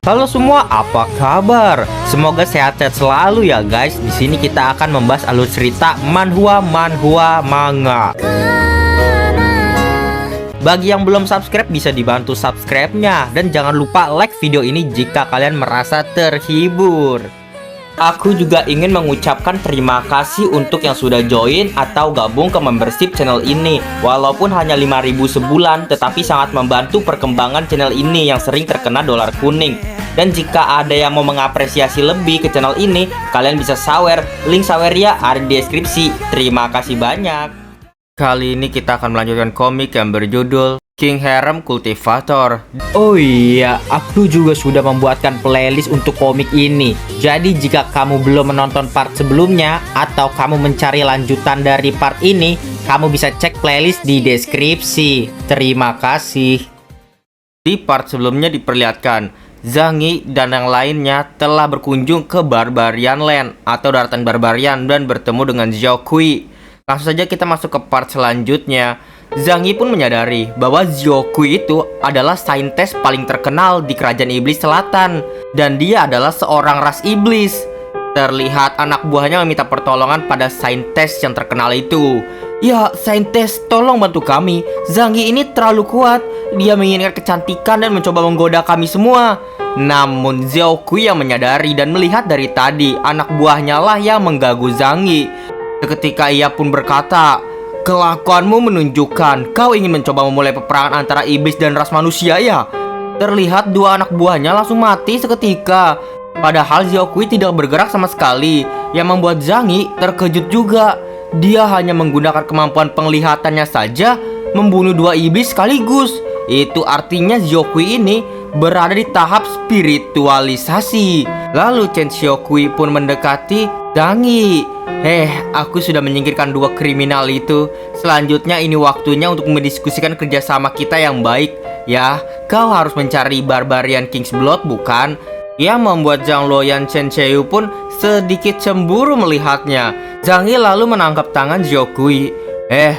Halo semua, apa kabar? Semoga sehat-sehat selalu ya guys. Di sini kita akan membahas alur cerita manhwa manga. Bagi yang belum subscribe bisa dibantu subscribe-nya dan jangan lupa like video ini jika kalian merasa terhibur. Aku juga ingin mengucapkan terima kasih untuk yang sudah join atau gabung ke membership channel ini. Walaupun hanya 5.000 sebulan, tetapi sangat membantu perkembangan channel ini yang sering terkena dolar kuning. Dan jika ada yang mau mengapresiasi lebih ke channel ini, kalian bisa sawer. Link sawernya ada di deskripsi. Terima kasih banyak. Kali ini kita akan melanjutkan komik yang berjudul King Harem Cultivator. Oh iya, aku juga sudah membuatkan playlist untuk komik ini. Jadi jika kamu belum menonton part sebelumnya atau kamu mencari lanjutan dari part ini, kamu bisa cek playlist di deskripsi. Terima kasih. Di part sebelumnya diperlihatkan Zangi dan yang lainnya telah berkunjung ke Barbarian Land atau daratan Barbarian dan bertemu dengan Xiao Kui. Langsung saja kita masuk ke part selanjutnya. Zangi pun menyadari bahwa Xiao Kui itu adalah saintis paling terkenal di kerajaan iblis selatan. Dan dia adalah seorang ras iblis. Terlihat anak buahnya meminta pertolongan pada saintis yang terkenal itu. Ya, saintis, tolong bantu kami. Zangi ini terlalu kuat. Dia menginginkan kecantikan dan mencoba menggoda kami semua. Namun Xiao Kui yang menyadari dan melihat dari tadi anak buahnya lah yang mengganggu Zangi. Seketika ia pun berkata, "Kelakuanmu menunjukkan kau ingin mencoba memulai peperangan antara iblis dan ras manusia ya?" Terlihat dua anak buahnya langsung mati seketika. Padahal Xiao Kui tidak bergerak sama sekali, yang membuat Zangi terkejut juga. Dia hanya menggunakan kemampuan penglihatannya saja membunuh dua iblis sekaligus. Itu artinya Xiao Kui ini berada di tahap spiritualisasi. Lalu Chen Xiao Kui pun mendekati Zangi. Aku sudah menyingkirkan dua kriminal itu. Selanjutnya ini waktunya untuk mendiskusikan kerjasama kita yang baik. Ya, kau harus mencari Barbarian King's Blood, bukan? Yang membuat Zhang Luoyan Chen Qiu pun sedikit cemburu melihatnya. Zangi lalu menangkap tangan Xiao Kui.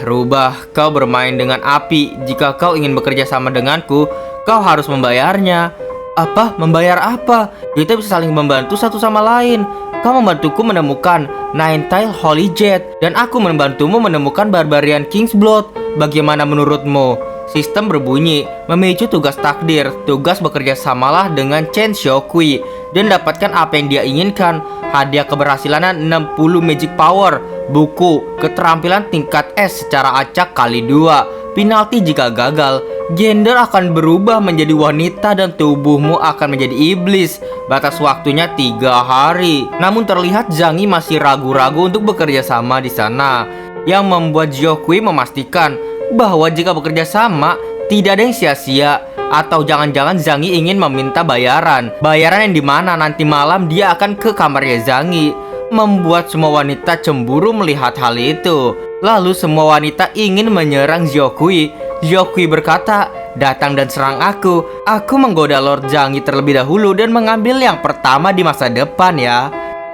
Rubah, kau bermain dengan api. Jika kau ingin bekerja sama denganku, kau harus membayarnya. Apa? Membayar apa? Kita bisa saling membantu satu sama lain. Kau membantuku menemukan Nine-Tail Holy Jet, dan aku membantumu menemukan Barbarian King's Blood. Bagaimana menurutmu? Sistem berbunyi, memicu tugas takdir. Tugas bekerja samalah dengan Chen Xiao Kui dan dapatkan apa yang dia inginkan. Hadiah keberhasilan 60 Magic Power. Buku, keterampilan tingkat S secara acak kali 2. Penalti jika gagal. Gender akan berubah menjadi wanita dan tubuhmu akan menjadi iblis. Batas waktunya 3 hari. Namun terlihat Zangi masih ragu-ragu untuk bekerja sama di sana, yang membuat Xiao Kui memastikan bahwa jika bekerja sama tidak ada yang sia-sia. Atau jangan-jangan Zangi ingin meminta bayaran. Bayaran yang dimana nanti malam dia akan ke kamarnya Zangi, membuat semua wanita cemburu melihat hal itu. Lalu semua wanita ingin menyerang Xiao Kui. Xiao Kui berkata, "Datang dan serang aku. Aku menggoda Lord Zangi terlebih dahulu dan mengambil yang pertama di masa depan ya."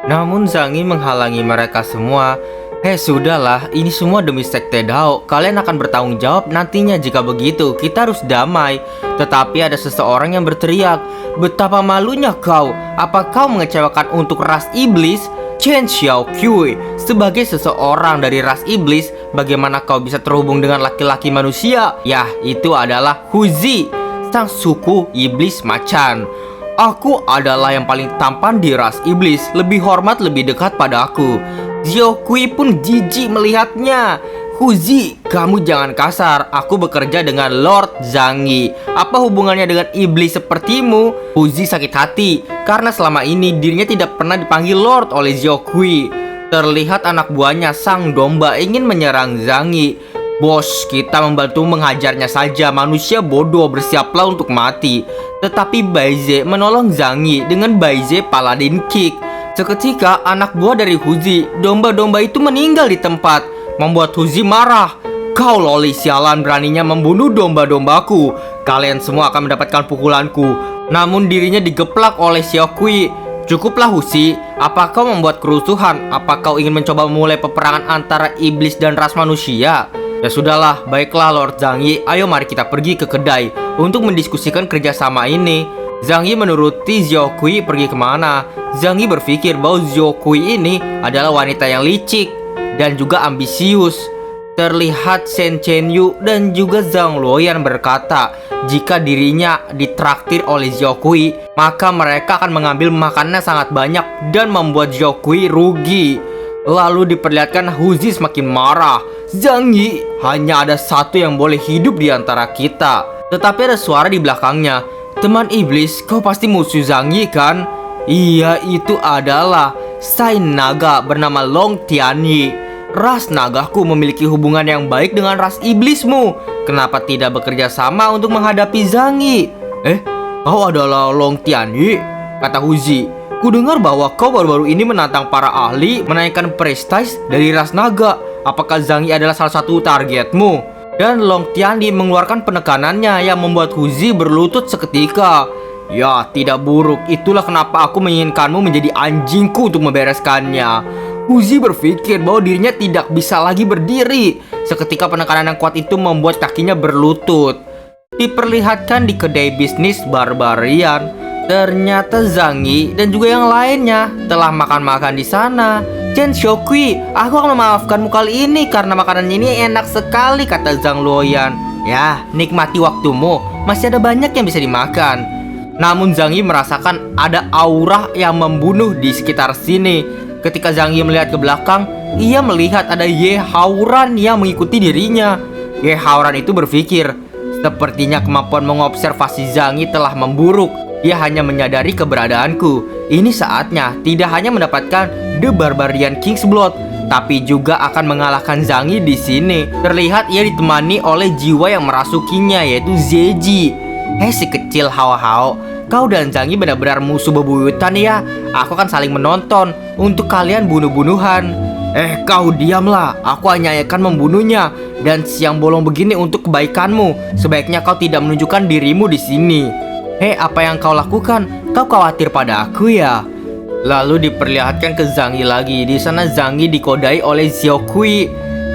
Namun Zangi menghalangi mereka semua. Sudahlah, ini semua demi Sekte Dao. Kalian akan bertanggung jawab nantinya jika begitu. Kita harus damai. Tetapi ada seseorang yang berteriak, "Betapa malunya kau. Apa kau mengecewakan untuk ras iblis?" Chen Xiao Kui, sebagai seseorang dari ras iblis, bagaimana kau bisa terhubung dengan laki-laki manusia? Ya, itu adalah Huzi, sang suku iblis macan. Aku adalah yang paling tampan di ras iblis. Lebih hormat, lebih dekat pada aku. Xiao Kui pun jijik melihatnya. Huzi, kamu jangan kasar. Aku bekerja dengan Lord Zangi. Apa hubungannya dengan iblis sepertimu? Huzi sakit hati karena selama ini dirinya tidak pernah dipanggil Lord oleh Xiao Kui. Terlihat anak buahnya sang domba ingin menyerang Zangi. "Bos, kita membantu menghajarnya saja. Manusia bodoh, bersiaplah untuk mati." Tetapi Baize menolong Zangi dengan Baize Paladin Kick. Seketika anak buah dari Huzi, domba-domba itu meninggal di tempat, membuat Huzi marah. "Kau loli sialan, beraninya membunuh domba-dombaku. Kalian semua akan mendapatkan pukulanku." Namun dirinya digeplak oleh Xiao Kui. "Cukuplah Huzi, apa kau membuat kerusuhan? Apa kau ingin mencoba memulai peperangan antara iblis dan ras manusia?" "Ya sudahlah, baiklah Lord Zangi, ayo mari kita pergi ke kedai untuk mendiskusikan kerjasama ini." Zhang Yi menuruti Xiao Kui pergi kemana. Zhang Yi berpikir bahwa Xiao Kui ini adalah wanita yang licik dan juga ambisius. Terlihat Shen Chenyu dan juga Zhang Luoyan berkata, jika dirinya ditraktir oleh Xiao Kui, maka mereka akan mengambil makanan sangat banyak dan membuat Xiao Kui rugi. Lalu diperlihatkan Huzi semakin marah. Zhang Yi, hanya ada satu yang boleh hidup di antara kita. Tetapi ada suara di belakangnya. Teman iblis, kau pasti musuh Zhang Yi kan? Iya, itu adalah Sain Naga bernama Long Tianyi. Ras nagaku memiliki hubungan yang baik dengan ras iblismu. Kenapa tidak bekerja sama untuk menghadapi Zhang Yi? Kau adalah Long Tianyi? Kata Huzi. Kudengar bahwa kau baru-baru ini menantang para ahli menaikkan prestis dari ras naga. Apakah Zhang Yi adalah salah satu targetmu? Dan Long Tianyi mengeluarkan penekanannya yang membuat Huzi berlutut seketika. Ya, tidak buruk. Itulah kenapa aku menginginkanmu menjadi anjingku untuk membereskannya. Huzi berpikir bahwa dirinya tidak bisa lagi berdiri. Seketika penekanan yang kuat itu membuat kakinya berlutut. Diperlihatkan di kedai bisnis barbarian, ternyata Zhang Yi dan juga yang lainnya telah makan-makan di sana. Chen Xiaokui, aku akan memaafkanmu kali ini karena makanan ini enak sekali, kata Zhang Luoyan. Ya, nikmati waktumu, masih ada banyak yang bisa dimakan. Namun Zhang Yi merasakan ada aura yang membunuh di sekitar sini. Ketika Zhang Yi melihat ke belakang, ia melihat ada Ye Haoran yang mengikuti dirinya. Ye Haoran itu berpikir, sepertinya kemampuan mengobservasi Zhang Yi telah memburuk. Dia hanya menyadari keberadaanku. Ini saatnya tidak hanya mendapatkan The Barbarian King's Blood, tapi juga akan mengalahkan Zhang Yi di sini. Terlihat ia ditemani oleh jiwa yang merasukinya, yaitu Zeji. Si kecil Hao-Hao, kau dan Zhang Yi benar-benar musuh bebuyutan ya. Aku akan saling menonton untuk kalian bunuh-bunuhan. Kau diamlah, aku hanya akan membunuhnya. Dan siang bolong begini untuk kebaikanmu. Sebaiknya kau tidak menunjukkan dirimu di sini. Apa yang kau lakukan? Kau khawatir pada aku ya? Lalu diperlihatkan ke Zhang Yi lagi. Di sana Zhang Yi dikodai oleh Xiao Kui.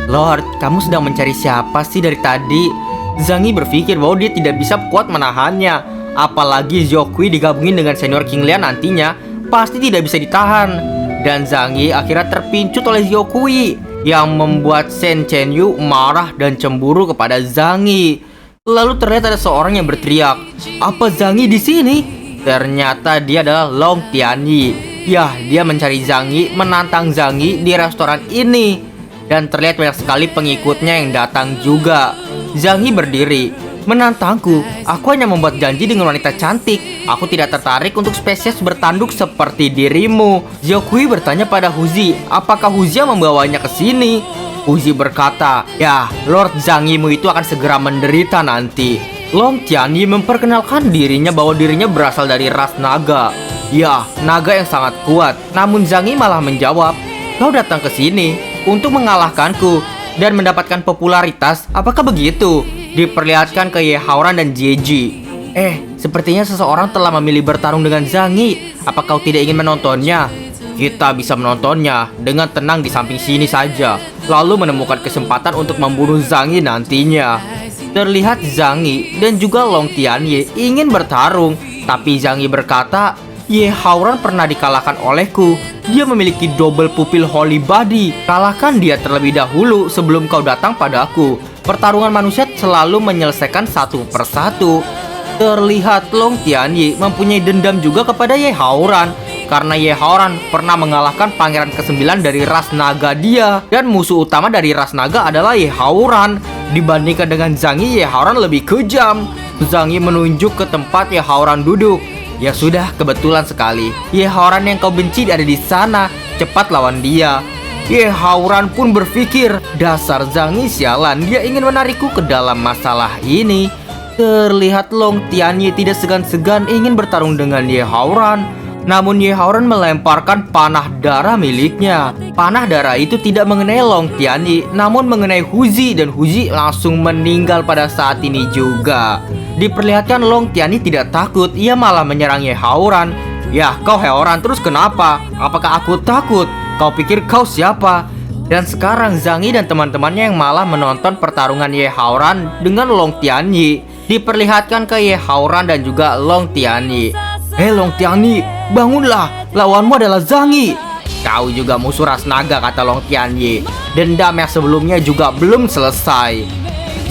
Lord, kamu sedang mencari siapa sih dari tadi? Zhang Yi berpikir bahwa dia tidak bisa kuat menahannya. Apalagi Xiao Kui digabungin dengan senior King Lian nantinya, pasti tidak bisa ditahan. Dan Zhang Yi akhirnya terpincut oleh Xiao Kui, yang membuat Shen Chenyu marah dan cemburu kepada Zhang Yi. Lalu terlihat ada seorang yang berteriak, apa Zhang Yi di sini? Ternyata dia adalah Long Tianyi. Ya, dia mencari Zhang Yi, menantang Zhang Yi di restoran ini. Dan terlihat banyak sekali pengikutnya yang datang juga. Zhang Yi berdiri, menantangku. Aku hanya membuat janji dengan wanita cantik. Aku tidak tertarik untuk spesies bertanduk seperti dirimu. Xiao Kui bertanya pada Huzi, apakah Huzi yang membawanya ke sini? Huzi berkata, ya, Lord Zhang Yi-mu itu akan segera menderita nanti. Long Tianyi memperkenalkan dirinya bahwa dirinya berasal dari ras naga. Ya, naga yang sangat kuat. Namun Zhang Yi malah menjawab, kau datang ke sini untuk mengalahkanku dan mendapatkan popularitas, apakah begitu? Diperlihatkan ke Ye Haoran dan Jieji. Sepertinya seseorang telah memilih bertarung dengan Zhang Yi. Apa kau tidak ingin menontonnya? Kita bisa menontonnya dengan tenang di samping sini saja, lalu menemukan kesempatan untuk membunuh Zhang Yi nantinya. Terlihat Zhang Yi dan juga Long Tianyi ingin bertarung, tapi Zhang Yi berkata, Ye Haoran pernah dikalahkan olehku. Dia memiliki double pupil holy body. Kalahkan dia terlebih dahulu sebelum kau datang padaku. Pertarungan manusia selalu menyelesaikan satu persatu. Terlihat Long Tianyi mempunyai dendam juga kepada Ye Haoran, karena Ye Haoran pernah mengalahkan pangeran ke-9 dari ras naga dia. Dan musuh utama dari ras naga adalah Ye Haoran. Dibandingkan dengan Zhang Yi, Ye Haoran lebih kejam. Zhang Yi menunjuk ke tempat Ye Haoran duduk. Ya sudah, kebetulan sekali. Ye Haoran yang kau benci ada di sana. Cepat lawan dia. Ye Haoran pun berpikir, dasar Zhang Yi sialan, dia ingin menarikku ke dalam masalah ini. Terlihat Long Tianyi tidak segan-segan ingin bertarung dengan Ye Haoran. Namun Ye Haoran melemparkan panah darah miliknya. Panah darah itu tidak mengenai Long Tianyi, namun mengenai Huzi, dan Huzi langsung meninggal pada saat ini juga. Diperlihatkan Long Tianyi tidak takut, ia malah menyerang Ye Haoran. Ya, kau Haoran terus kenapa? Apakah aku takut? Kau pikir kau siapa? Dan sekarang Zhang Yi dan teman-temannya yang malah menonton pertarungan Ye Haoran dengan Long Tianyi. diperlihatkan ke Ye Haoran dan juga Long Tianyi. "Hei Long Tianyi, bangunlah, lawanmu adalah Zhang Yi." "Kau juga musuh ras naga," kata Long Tianyi. "Dendam yang sebelumnya juga belum selesai."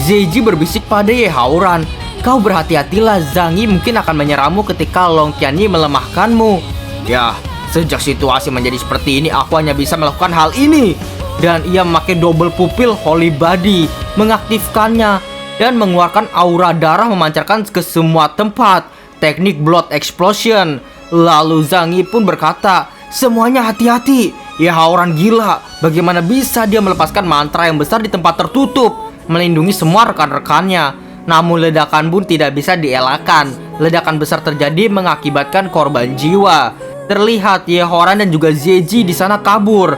Zeiji berbisik pada Ye Haoran, "Kau berhati-hatilah, Zhang Yi mungkin akan menyerahmu ketika Long Tianyi melemahkanmu." "Ya, sejak situasi menjadi seperti ini, aku hanya bisa melakukan hal ini." Dan ia memakai double pupil Holy Body, mengaktifkannya dan mengeluarkan aura darah memancarkan ke semua tempat. Teknik Blood Explosion. Lalu Zhang Yi pun berkata, "Semuanya hati-hati. Ya Haoran gila. Bagaimana bisa dia melepaskan mantra yang besar di tempat tertutup, melindungi semua rekan-rekannya?" Namun ledakan pun tidak bisa dielakkan. Ledakan besar terjadi mengakibatkan korban jiwa. Terlihat Ye Haoran dan juga Zeiji di sana kabur.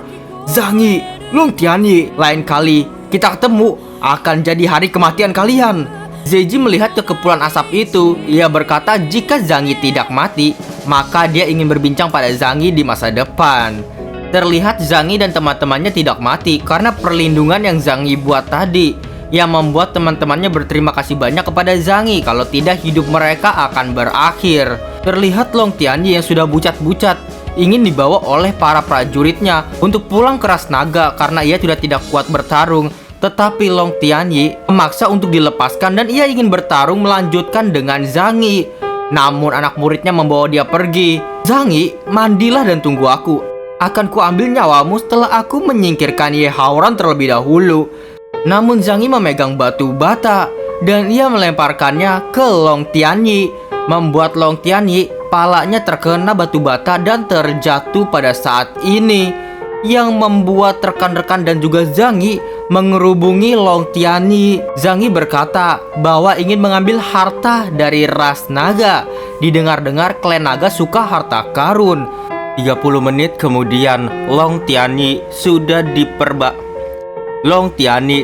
"Zhang Yi, Long Tianyi, lain kali kita ketemu akan jadi hari kematian kalian." Zeiji melihat kekepulan asap itu. Ia berkata jika Zhang Yi tidak mati, maka dia ingin berbincang pada Zhang Yi di masa depan. Terlihat Zhang Yi dan teman-temannya tidak mati karena perlindungan yang Zhang Yi buat tadi, yang membuat teman-temannya berterima kasih banyak kepada Zhang Yi. Kalau tidak, hidup mereka akan berakhir. Terlihat Long Tianyi yang sudah bucat-bucat ingin dibawa oleh para prajuritnya untuk pulang ke ras naga karena ia sudah tidak kuat bertarung. Tetapi Long Tianyi memaksa untuk dilepaskan dan ia ingin bertarung melanjutkan dengan Zhang Yi. Namun anak muridnya membawa dia pergi. "Zhang Yi, mandilah dan tunggu aku. Akan kuambil nyawamu setelah aku menyingkirkan Ye Haoran terlebih dahulu." Namun Zhang Yi memegang batu bata dan ia melemparkannya ke Long Tianyi, membuat Long Tianyi palanya terkena batu bata dan terjatuh pada saat ini, yang membuat rekan-rekan dan juga Zhang Yi mengerubungi Long Tianyi. Zhang Yi berkata bahwa ingin mengambil harta dari ras naga. Didengar-dengar klan naga suka harta karun. 30 menit kemudian Long Tianyi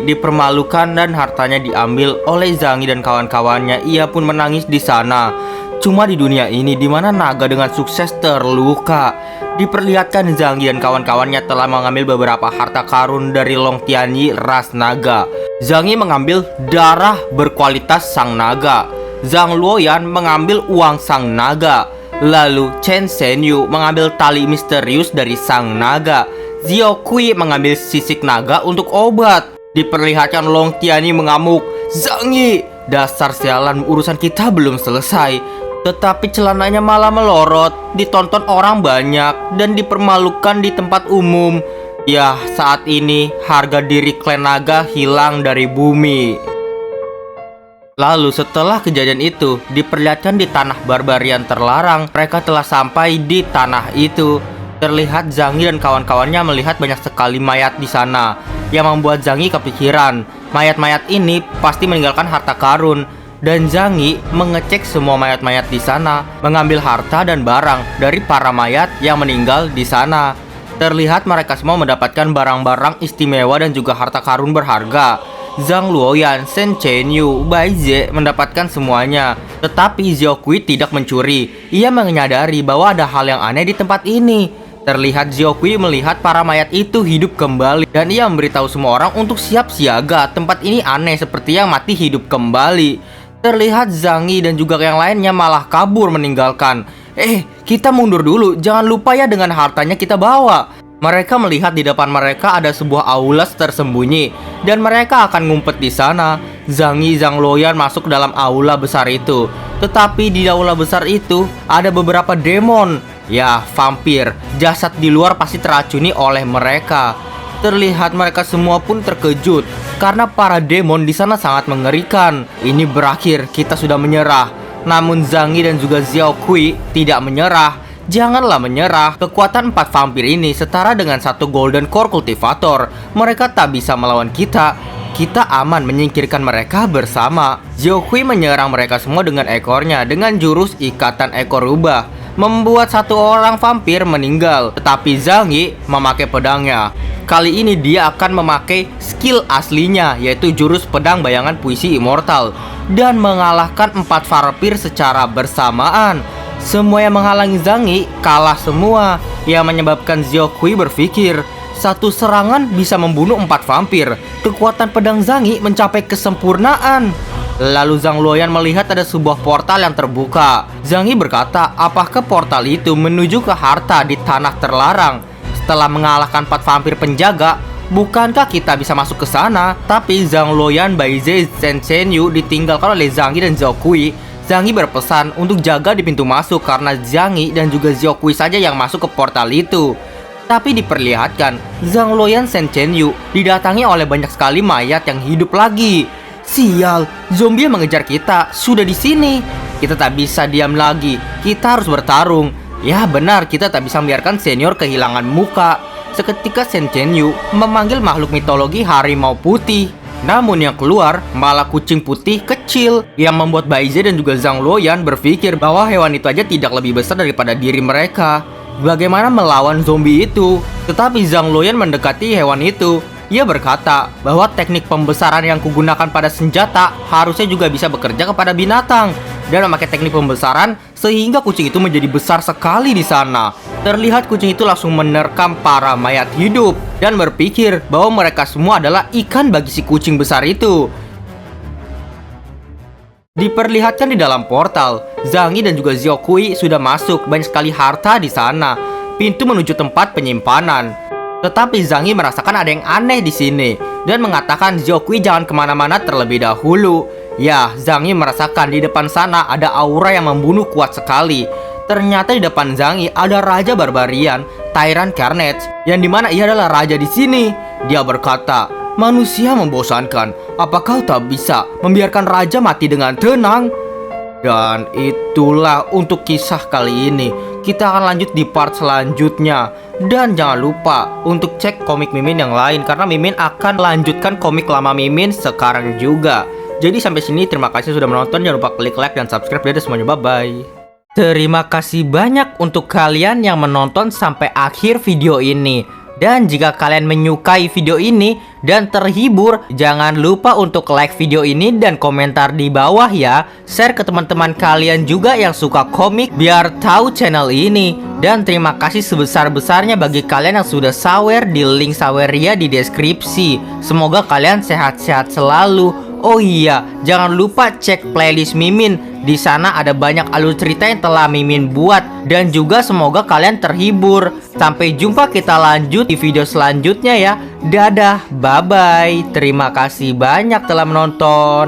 dipermalukan dan hartanya diambil oleh Zhang Yi dan kawan-kawannya. Ia pun menangis di sana. Cuma di dunia ini di mana naga dengan sukses terluka. Diperlihatkan Zhang Yi dan kawan-kawannya telah mengambil beberapa harta karun dari Long Tianyi ras naga. Zhang Yi mengambil darah berkualitas sang naga. Zhang Luoyan mengambil uang sang naga. Lalu Chen Shenyu mengambil tali misterius dari sang naga. Xiao Kui mengambil sisik naga untuk obat. Diperlihatkan Long Tianyi mengamuk, "Zhang Yi, dasar sialan, urusan kita belum selesai." Tetapi celananya malah melorot, ditonton orang banyak, dan dipermalukan di tempat umum. Ya, saat ini harga diri klan naga hilang dari bumi. Lalu setelah kejadian itu, diperlihatkan di tanah barbarian terlarang, mereka telah sampai di tanah itu. Terlihat Zhang Yi dan kawan-kawannya melihat banyak sekali mayat di sana, yang membuat Zhang Yi kepikiran. Mayat-mayat ini pasti meninggalkan harta karun. Dan Zhang Yi mengecek semua mayat-mayat di sana, mengambil harta dan barang dari para mayat yang meninggal di sana. Terlihat mereka semua mendapatkan barang-barang istimewa dan juga harta karun berharga. Zhang Luoyan, Shen Chenyu, Bai Ze mendapatkan semuanya. Tetapi Xiao Kui tidak mencuri. Ia menyadari bahwa ada hal yang aneh di tempat ini. Terlihat Xiao Kui melihat para mayat itu hidup kembali, dan ia memberitahu semua orang untuk siap siaga. Tempat ini aneh, seperti yang mati hidup kembali. Terlihat Zhang Yi dan juga yang lainnya malah kabur meninggalkan. Kita mundur dulu, jangan lupa ya dengan hartanya kita bawa." Mereka melihat di depan mereka ada sebuah aula tersembunyi, dan mereka akan ngumpet di sana. Zhang Yi, Zhang Luoyan masuk dalam aula besar itu. Tetapi di aula besar itu ada beberapa demon. Ya, vampir. Jasad di luar pasti teracuni oleh mereka. Terlihat mereka semua pun terkejut karena para demon di sana sangat mengerikan. Ini berakhir, kita sudah menyerah. Namun Zhang Yi dan juga Xiao Kui tidak menyerah. Janganlah menyerah. Kekuatan 4 vampir ini setara dengan 1 Golden Core Cultivator. Mereka tak bisa melawan kita. Kita aman menyingkirkan mereka bersama. Xiao Kui menyerang mereka semua dengan ekornya dengan jurus ikatan ekor rubah, membuat 1 orang vampir meninggal. Tetapi Zhang Yi memakai pedangnya. Kali ini dia akan memakai skill aslinya, yaitu jurus pedang bayangan puisi immortal, dan mengalahkan 4 vampir secara bersamaan. Semua yang menghalangi Zhang Yi kalah semua, yang menyebabkan Xiao Kui berpikir, satu serangan bisa membunuh 4 vampir. Kekuatan pedang Zhang Yi mencapai kesempurnaan. Lalu Zhang Luoyan melihat ada sebuah portal yang terbuka. Zhang Yi berkata, apakah portal itu menuju ke harta di tanah terlarang? Setelah mengalahkan 4 vampir penjaga, bukankah kita bisa masuk ke sana? Tapi Zhang Luoyan, Bai Ze, Zhen Zhenyu ditinggalkan oleh Zhang Yi dan Zhao Kui. Zhang Yi berpesan untuk jaga di pintu masuk karena Zhang Yi dan juga Zhao Kui saja yang masuk ke portal itu. Tapi diperlihatkan, Zhang Luoyan, Zhen Zhenyu didatangi oleh banyak sekali mayat yang hidup lagi. Sial, zombie yang mengejar kita sudah di sini. Kita tak bisa diam lagi. Kita harus bertarung. Ya benar, kita tak bisa membiarkan senior kehilangan muka. Seketika Zhen Zhenyu memanggil makhluk mitologi harimau putih. Namun yang keluar malah kucing putih kecil yang membuat Bai Ze dan juga Zhang Luoyan berpikir bahwa hewan itu aja tidak lebih besar daripada diri mereka. Bagaimana melawan zombie itu? Tetapi Zhang Luoyan mendekati hewan itu. Ia berkata bahwa teknik pembesaran yang kugunakan pada senjata harusnya juga bisa bekerja kepada binatang dan memakai teknik pembesaran sehingga kucing itu menjadi besar sekali di sana. Terlihat kucing itu langsung menerkam para mayat hidup dan berpikir bahwa mereka semua adalah ikan bagi si kucing besar itu. Diperlihatkan di dalam portal, Zhang Yi dan juga Zhao Kui sudah masuk, banyak sekali harta di sana. Pintu menuju tempat penyimpanan. Tetapi Zhang Yi merasakan ada yang aneh di sini dan mengatakan Zhao Kui jangan kemana-mana terlebih dahulu. Ya, Zhang Yi merasakan di depan sana ada aura yang membunuh kuat sekali. Ternyata di depan Zhang Yi ada Raja Barbarian, Tyrant Carnage, yang dimana ia adalah raja di sini. Dia berkata, manusia membosankan. Apa kau tak bisa membiarkan raja mati dengan tenang? Dan itulah untuk kisah kali ini. Kita akan lanjut di part selanjutnya. Dan jangan lupa untuk cek komik Mimin yang lain, karena Mimin akan melanjutkan komik lama Mimin sekarang juga. Jadi sampai sini, terima kasih sudah menonton. Jangan lupa klik like dan subscribe. Dadah semuanya, bye-bye. Terima kasih banyak untuk kalian yang menonton sampai akhir video ini. Dan jika kalian menyukai video ini dan terhibur, jangan lupa untuk like video ini dan komentar di bawah ya. Share ke teman-teman kalian juga yang suka komik biar tahu channel ini. Dan terima kasih sebesar-besarnya bagi kalian yang sudah sawer di link saweria di deskripsi. Semoga kalian sehat-sehat selalu. Oh iya, jangan lupa cek playlist Mimin. Di sana ada banyak alur cerita yang telah Mimin buat. Dan juga semoga kalian terhibur. Sampai jumpa, kita lanjut di video selanjutnya ya. Dadah, bye-bye. Terima kasih banyak telah menonton.